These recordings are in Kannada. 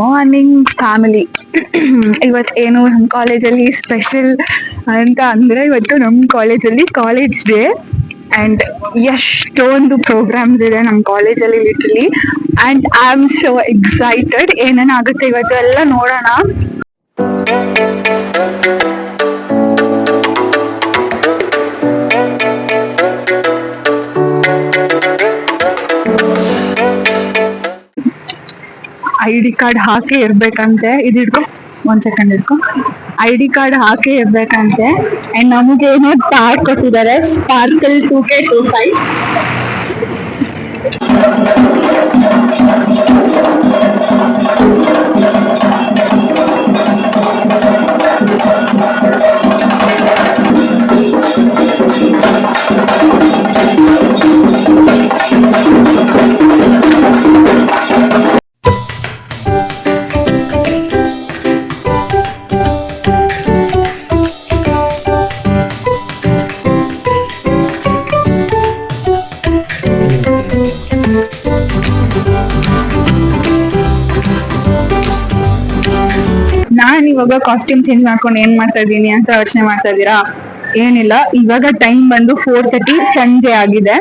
Morning family. ಇವತ್ತು ಏನು ನಮ್ಮ ಕಾಲೇಜಲ್ಲಿ ಸ್ಪೆಷಲ್ ಅಂತ ಅಂದರೆ, ಇವತ್ತು ನಮ್ಮ ಕಾಲೇಜಲ್ಲಿ ಕಾಲೇಜ್ ಡೇ ಆ್ಯಂಡ್ ಎಷ್ಟೊಂದು ಪ್ರೋಗ್ರಾಮ್ಸ್ ಇದೆ ನಮ್ಮ ಕಾಲೇಜಲ್ಲಿ literally. And I am so excited. ಏನೇನಾಗುತ್ತೆ ಇವತ್ತು ಎಲ್ಲ ನೋಡೋಣ. ID ಕಾರ್ಡ್ ಹಾಕಿ ಇರ್ಬೇಕಂತೆ. ಇದು ಹಿಡ್ಕೊ, 1 ಸೆಕೆಂಡ್ ಹಿಡ್ಕೊ. ID ಕಾರ್ಡ್ ಹಾಕಿ ಇರ್ಬೇಕಂತೆ. ಅಂಡ್ ನಮಗೆ ಏನೋ ಕಾರ್ಡ್ ಕೊಟ್ಟಿದ್ದಾರೆ, ಸ್ಪಾರ್ಕಲ್ 2K25. ನಾನು ಇವಾಗ ಕಾಸ್ಟ್ಯೂಮ್ ಚೇಂಜ್ ಮಾಡ್ಕೊಂಡು ಏನ್ ಮಾಡ್ತಾ ಇದ್ದೀನಿ ಅಂತ ಯೋಚನೆ ಮಾಡ್ತಾ ಇದ್ದೀರಾ? ಏನಿಲ್ಲ, ಇವಾಗ ಟೈಮ್ ಬಂದು 4:30 ಸಂಜೆ ಆಗಿದೆ.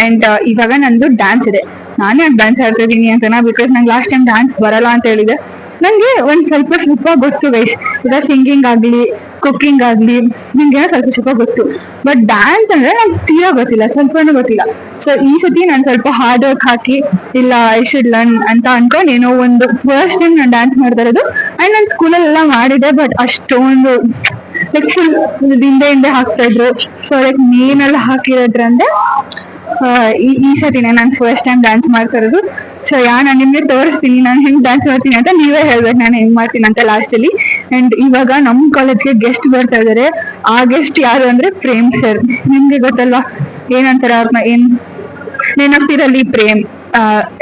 ಅಂಡ್ ಇವಾಗ ನಂದು ಡ್ಯಾನ್ಸ್ ಇದೆ. ನಾನು ಯಾಕೆ ಡ್ಯಾನ್ಸ್ ಆಡ್ತಾ ಇದ್ದೀನಿ ಅಂತನಾ, ಬಿಕಾಸ್ ನಂಗೆ ಲಾಸ್ಟ್ ಟೈಮ್ ಡ್ಯಾನ್ಸ್ ಬರಲ್ಲ ಅಂತ ಹೇಳಿದೆ. ನಂಗೆ ಒಂದ್ ಸ್ವಲ್ಪ ಗೊತ್ತು ಗೈಸ್. ಈಗ ಸಿಂಗಿಂಗ್ ಆಗ್ಲಿ, ಕುಕ್ಕಿಂಗ್ ಆಗ್ಲಿ, ನಿಮ್ಗೆ ಸ್ವಲ್ಪ ಗೊತ್ತು. ಬಟ್ ಡ್ಯಾನ್ಸ್ ಅಂದ್ರೆ ನಂಗೆ ತೀರಾ ಗೊತ್ತಿಲ್ಲ, ಸ್ವಲ್ಪನೂ ಗೊತ್ತಿಲ್ಲ. ಸೊ ಈ ಸತಿ ನಾನು ಸ್ವಲ್ಪ ಹಾರ್ಡ್ ವರ್ಕ್ ಹಾಕಿ, ಇಲ್ಲ ಐ ಶುಡ್ ಲರ್ನ್ ಅಂತ ಅನ್ಕೊಂಡು ಏನೋ ಒಂದು ಫಸ್ಟ್ ಟೈಮ್ ನಾನು ಡ್ಯಾನ್ಸ್ ಮಾಡ್ತಾ ಇರೋದು. ಅಂಡ್ ನಾನು ಸ್ಕೂಲಲ್ಲೆಲ್ಲ ಮಾಡಿದೆ, ಬಟ್ ಅಷ್ಟೊಂದು ಲೈಕ್ ಫುಲ್ ಹಿಂದೆ ಹಾಕ್ತಾ ಇದ್ರು. ಸೊ ಲೈಕ್ ಮೇನೆಲ್ಲ ಹಾಕಿರೋದ್ರಿಂದ ಈ ಸತಿನೇ ನಾನು ಫಸ್ಟ್ ಟೈಮ್ ಡ್ಯಾನ್ಸ್ ಮಾಡ್ತಾ ಇರೋದು. ಸೊ ನಾನು ನಿಮ್ಗೆ ತೋರಿಸ್ತೀನಿ ನಾನು ಹೆಂಗ್ ಡ್ಯಾನ್ಸ್ ಮಾಡ್ತೀನಿ ಅಂತ. ನೀವೇ ಹೇಳ್ಬೇಕು ನಾನು ಹೆಂಗ್ ಮಾಡ್ತೀನಿ ಅಂತ ಲಾಸ್ಟ್ ಅಲ್ಲಿ. ಅಂಡ್ ಇವಾಗ ನಮ್ ಕಾಲೇಜ್ಗೆ ಗೆಸ್ಟ್ ಬರ್ತಾ ಇದಾರೆ. ಆ ಗೆಸ್ಟ್ ಯಾರು ಅಂದ್ರೆ ಪ್ರೇಮ್ ಸರ್. ನಿಮ್ಗೆ ಗೊತ್ತಲ್ವಾ ಏನಂತಾರೆ ಅವ್ರನ್ನ, ಏನ್ ನೆನಪಿರಲಿ ಪ್ರೇಮ್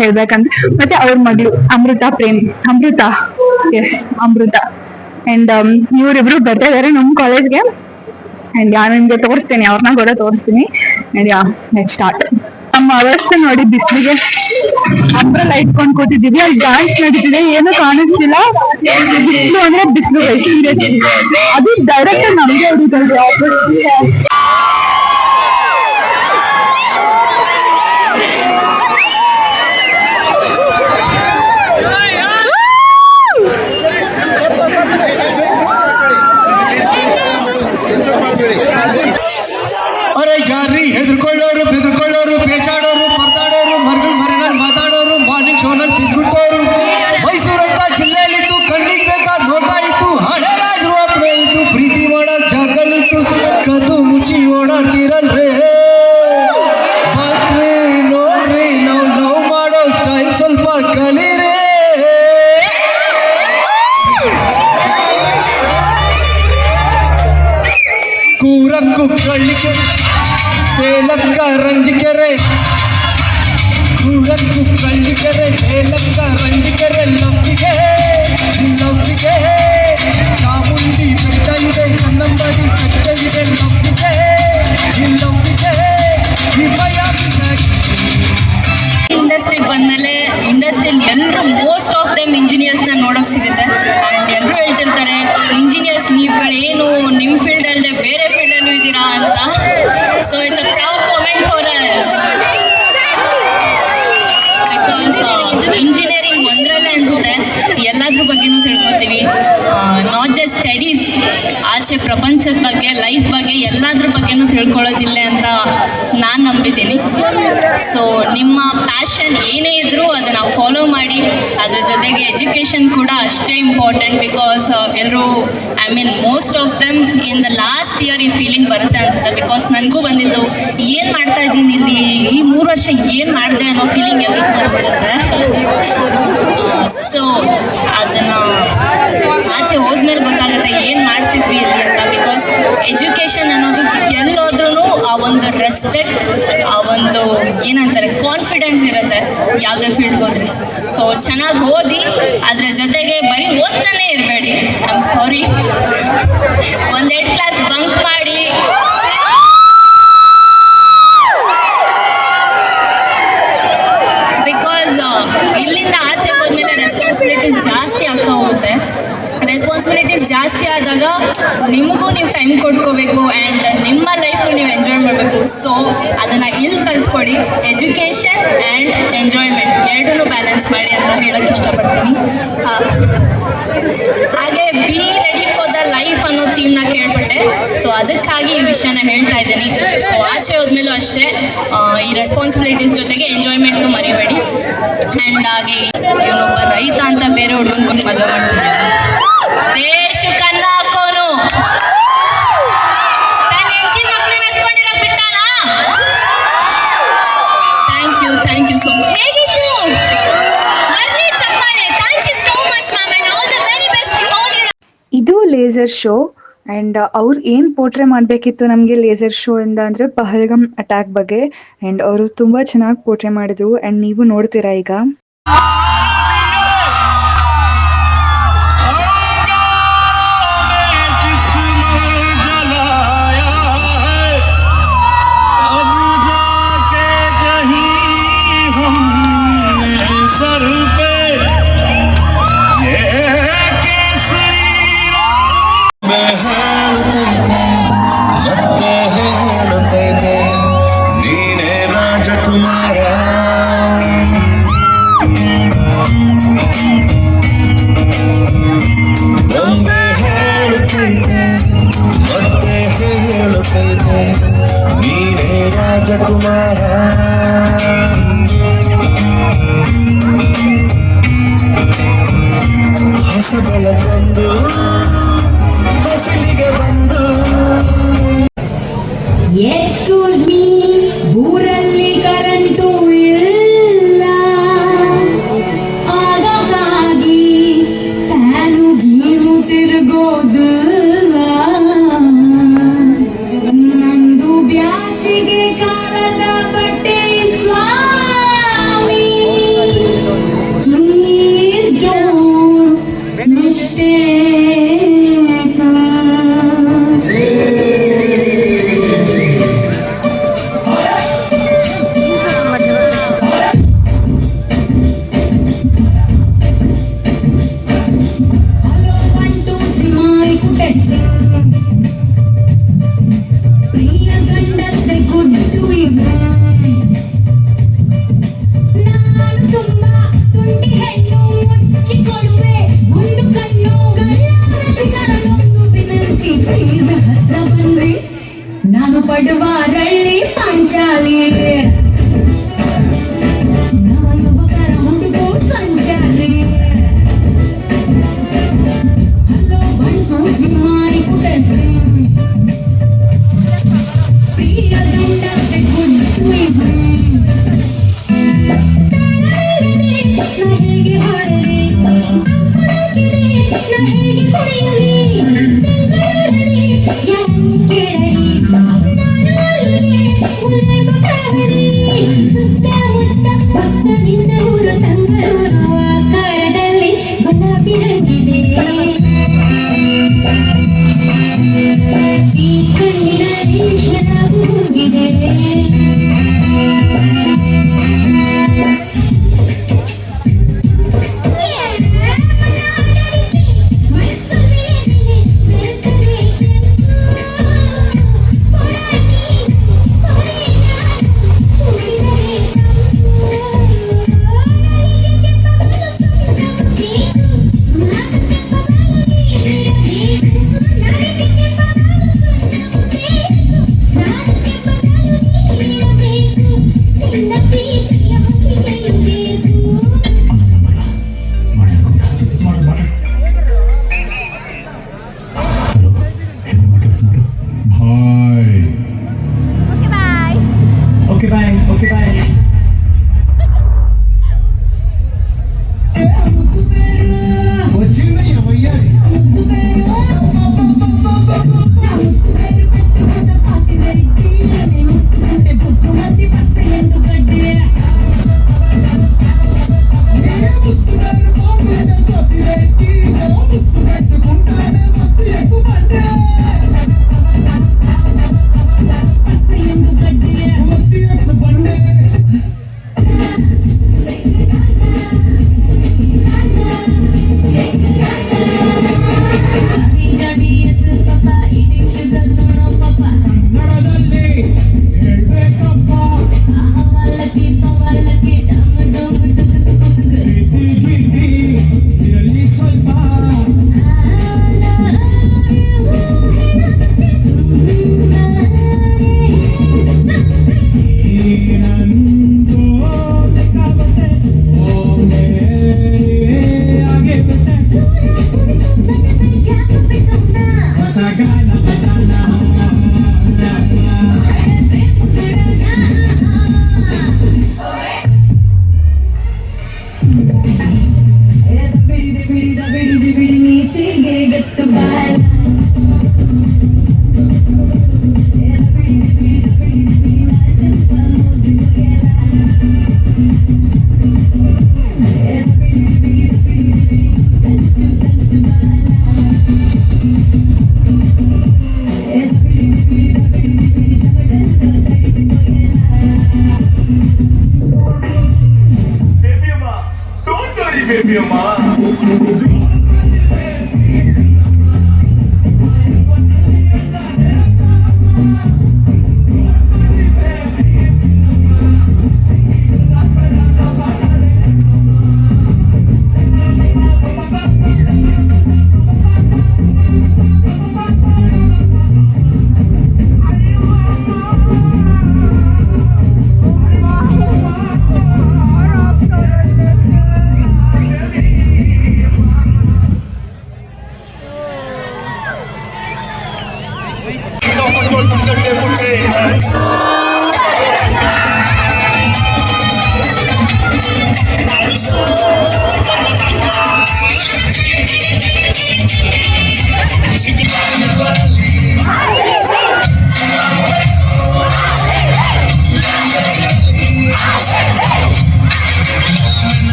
ಹೇಳ್ಬೇಕಂತ. ಮತ್ತೆ ಅವ್ರ ಮಗಳು ಅಮೃತ ಎಸ್ ಅಮೃತ. ಅಂಡ್ ಇವರಿಬ್ರು ಬರ್ತಾ ಇದಾರೆ ನಮ್ ಕಾಲೇಜ್ಗೆ. ಅಂಡ್ ನಾನು ನಿಮ್ಗೆ ತೋರಿಸ್ತೀನಿ, ಅವ್ರನ್ನ ಕೂಡ ತೋರಿಸ್ತೀನಿ. And next start. ನಮ್ಮ ಅವರ್ಸ್ ನೋಡಿ, ಬಿಸಿಲಿಗೆ ಅಂಬ್ರೆಲ್ಲ ಇಟ್ಕೊಂಡು ಕೂತಿದ್ದೀವಿ. ಅಲ್ಲಿ ಡ್ಯಾನ್ಸ್ ನಡೀತಿದೆ, ಏನು ಕಾಣಿಸ್ತಿಲ್ಲ. ಬಿಸಿಲು ಅಂದ್ರೆ ಬಿಸಿಲು, ಅದು ಡೈರೆಕ್ಟ್ ನಮ್ಗೆ ಹೊಡಿತಾರೆ ಆಪೋಸಿಟ್. ಹೆದರ್ಕೊಳ್ಳೋರು, ಬೆದರ್ಕೊಳ್ಳೋರು, ಪೇಚಾಡೋರು, ಪರದಾಡೋರು, ಮರಗಳು ಮಾತಾಡೋರು, ಮಾರ್ನಿಂಗ್ ಶೋನಲ್ಲಿ ಪಿಸ್ಗುಟ್ಟೋರು, ಮೈಸೂರಂತ ಜಿಲ್ಲೆಯಲ್ಲಿದ್ದು ಕಣ್ಣಿಗೆ ಬೇಕಾದ ನೋಡ್ತಾ ಇತ್ತು. ಹಳೆ ರಾಜರು ಅಪ್ಪಣೆ ಇತ್ತು, ಪ್ರೀತಿ ಮಾಡೋ ಜಾಗಗಳಿತ್ತು, ಕದ್ದು ಮುಚ್ಚಿ ಓಡಾಡ್ತಿರಲ್ರೇ. ಬರ್ರಿ ನೋಡ್ರಿ, ನಾವು ಲವ್ ಮಾಡೋ ಸ್ಟೈಲ್ ಸ್ವಲ್ಪ ಕಲೀರೇ. ಕೂರಕ್ಕು ಕಳ್ಳಿಕೆ ತೇಲಕ್ಕ ರಂಜಿಕೆರೆ, ಕೂರಕ್ಕು ಕಳ್ಳಿಕೆರೆ, ತೇಲಕ್ಕ ರಂಜಿಕೆರೆ, ಲವ್ವಿಗೆ ಚಾಮುಂಡಿ ಬೆಟ್ಟ ಇದೆ, ಕನ್ನಂಬಾಡಿ ಕಟ್ಟ ಇದೆ, ಲವ್ವಿಗೆ ಇಂಡಸ್ಟ್ರಿಗೆ ಬಂದಮೇಲೆ ಇಂಡಸ್ಟ್ರಿಯಲ್ಲಿ ಎಲ್ಲರೂ ಮೋಸ್ಟ್ ಆಫ್ ದೆಮ್ ಇಂಜಿನಿಯರ್ಸ್ನ ನೋಡೋಕೆ ಸಿಗುತ್ತೆ. ಆ್ಯಂಡ್ ಎಲ್ಲರೂ ಹೇಳ್ತಿರ್ತಾರೆ, ಇಂಜಿನಿಯರ್ಸ್ ನೀವುಗಳೇನು ನಿಮ್ಮ ಫೀಲ್ಡ್ ಅಲ್ಲದೆ ಬೇರೆ ಫೀಲ್ಡಲ್ಲೂ ಇದ್ದೀರಾ ಅಂತ. So it's a proud moment for us. Because engineering ಒಂದರಲ್ಲೇ ಅನಿಸುತ್ತೆ ಎಲ್ಲದ್ರ ಬಗ್ಗೆನೂ ತಿಳ್ಕೊತೀವಿ. ನಾಟ್ ಜಸ್ಟ್ ಸ್ಟಡೀಸ್, ಆಚೆ ಪ್ರಪಂಚದ ಬಗ್ಗೆ, ಲೈಫ್ ಬಗ್ಗೆ, ಎಲ್ಲದ್ರ ಬಗ್ಗೆನೂ ತಿಳ್ಕೊಳ್ಳೋದಿಲ್ಲ ಅಂತ ನಾನು ನಂಬಿದ್ದೀನಿ. ಸೊ ನಿಮ್ಮ ಪ್ಯಾಷನ್ ಏನೇ ಇದ್ದರೂ ಅದನ್ನು ಫಾಲೋ ಮಾಡಿ. ಅದ್ರ ಜೊತೆಗೆ ಎಜುಕೇಷನ್ ಕೂಡ ಅಷ್ಟೇ ಇಂಪಾರ್ಟೆಂಟ್. ಬಿಕಾಸ್ ಎಲ್ಲರೂ most of them in the last year ಈ ಫೀಲಿಂಗ್ ಬರುತ್ತೆ ಅನ್ಸುತ್ತೆ. ಬಿಕಾಸ್ ನನಗೂ ಬಂದಿತ್ತು, ಏನು ಮಾಡ್ತಾ ಇದ್ದೀನಿ ಇಲ್ಲಿ, ಈ 3 ವರ್ಷ ಏನು ಮಾಡಿದೆ ಅನ್ನೋ ಫೀಲಿಂಗ್ ಎಲ್ರಿಗೂ ಬಂದ್ಬಿಡುತ್ತೆ. ಸೊ ಅದನ್ನು ಆಚೆ ಹೋದ್ಮೇಲೆ ಗೊತ್ತಾಗುತ್ತೆ ಏನು ಮಾಡ್ತಿದ್ವಿ ಇಲ್ಲಿ ಅಂತ. ಬಿಕಾಸ್ ಎಜುಕೇಷನ್ ಅನ್ನೋದು ಎಲ್ಲೋದ್ರೂ ಆ ಒಂದು ರೆಸ್ಪೆಕ್ಟ್, ಆ ಒಂದು ಏನಂತಾರೆ ಕಾನ್ಫಿಡೆನ್ಸ್ ಇರುತ್ತೆ ಯಾವುದೇ ಫೀಲ್ಡ್ಗೆ ಹೋದ್ರೂ. ಸೊ ಚೆನ್ನಾಗಿ ಓದಿ, ಅದ್ರ ಜೊತೆಗೆ ಬರೀ ಓದ್ತಾನೆ ಇರಬೇಡಿ. I am sorry, 1 class bunk ಮಾಡಿ ಬಿಕಾಸ್ ಇಲ್ಲಿಂದ ಆಚೆ ಹೋದ್ಮೇಲೆ ರೆಸ್ಪಾನ್ಸಿಬಿಲಿಟೀಸ್ ಜಾಸ್ತಿ ಆಗ್ತಾ ಹೋಗುತ್ತೆ. ರೆಸ್ಪಾನ್ಸಿಬಿಲಿಟೀಸ್ ಜಾಸ್ತಿ ಆದಾಗ ನಿಮಗೂ ನೀವು ಟೈಮ್ ಕೊಟ್ಕೋಬೇಕು ಆ್ಯಂಡ್ ನಿಮ್ಮ ಲೈಫ್ನ ನೀವು ಎಂಜಾಯ್ ಮಾಡಬೇಕು. ಸೊ ಅದನ್ನು ಇಲ್ಲಿ ಕಲ್ತ್ಕೊಡಿ. ಎಜುಕೇಷನ್ ಆ್ಯಂಡ್ ಎಂಜಾಯ್ಮೆಂಟ್ ಎರಡನ್ನೂ ಬ್ಯಾಲೆನ್ಸ್ ಮಾಡಿ ಅಂತ ಹೇಳೋಕ್ಕೆ ಇಷ್ಟಪಡ್ತೀನಿ. ಹಾಗೆ be ready for the life ಅನ್ನೋ ಥೀಮ್ನ ಕೇಳ್ಪಟ್ಟೆ. ಸೊ ಅದಕ್ಕಾಗಿ ಈ ವಿಷಯನ ಹೇಳ್ತಾ ಇದ್ದೀನಿ. ಸೊ ಆಚೆ ಹೋದ್ಮೇಲೂ ಅಷ್ಟೇ ಈ ರೆಸ್ಪಾನ್ಸಿಬಿಲಿಟೀಸ್ ಜೊತೆಗೆ ಎಂಜಾಯ್ಮೆಂಟ್ನು ಮರಿಬೇಡಿ. ಆ್ಯಂಡ್ ಹಾಗೆ ಇವನೊಬ್ಬ ರೈತ ಅಂತ ಬೇರೆ ಹುಡುಗನ್ಕೊಂಡು ಮದುವೆ ಮಾಡ್ತೀನಿ. ದೇಶಕ್ಕನ್ನ ಹಾಕೋನು ತನ್ನ ಹೆಂಡತಿ ಮಕ್ಕಳನ್ನ ಎಸ್ಕೊಂಡಿರೋ ಬಿಟ್ಟಾನ. Thank you so much. ಹೇಗಿತ್ತು? ಇದು ಲೇಸರ್ ಶೋ ಆ್ಯಂಡ್ ಅವ್ರು ಏನು ಪೋರ್ಟ್ರೇ ಮಾಡಬೇಕಿತ್ತು ನಮಗೆ ಲೇಸರ್ ಶೋ ಇಂದ ಅಂದರೆ ಪಹಲ್ಗಮ್ ಅಟ್ಯಾಕ್ ಬಗ್ಗೆ. ಆ್ಯಂಡ್ ಅವರು ತುಂಬ ಚೆನ್ನಾಗಿ ಪೋರ್ಟ್ರೇ ಮಾಡಿದ್ರು ಆ್ಯಂಡ್ ನೀವು ನೋಡ್ತೀರಾ ಈಗ. ರಾಜಕುಮಾರ ಹೊಸ ಬೆಳಗೊಂದು ಹೊಸಲಿಗೆ ಬಂದು. ಎಕ್ಸ್ಕ್ಯೂಸ್ ಮೀ, ಊರಲ್ಲಿ ಕರೆಂಟು ಇಲ್ಲ, ಹಾಗಾಗಿ ಫ್ಯಾನು ಗೀರು ತಿರುಗೋದಿಲ್ಲ. ನಂದು ಬ್ಯಾಸಿಗೆ ಕಾಲದ ಬಟ್ಟೆ ಸ್ವಾಮಿ, ಪ್ಲೀಸ್ ಡೋಂಟ್ ಮಿಸ್ಟೇಕ್. ನಾನು ಪಡುವ ರಳ್ಳಿ ಪಾಂಚಾಲಿ, ನಾನು ಬಕರ ಹುಡುಗೋ ಸಂಚಾರಿ. ಹಲೋ ಬಂಟು ಮಾಡಿ ಪುಟಶ್ರೀ, ಪ್ರಿಯ ಗಂಡ ಗುಡ್ಡು ಇಬ್ರಿ. ನಾ ಹೇಗೆ ಹಾಡಲಿ, ನಾ ಹೇಗೆ ಕುಡಿಯಲಿ, ಯಾರು ಕೇಳಲಿ,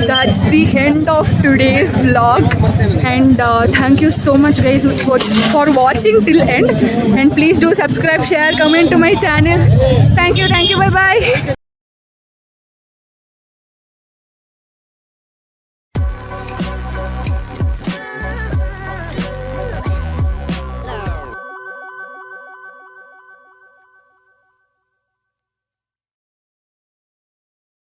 That's the end of today's vlog, and thank you so much guys for watching till end, and please do subscribe, share, comment to my channel. Thank you, bye bye.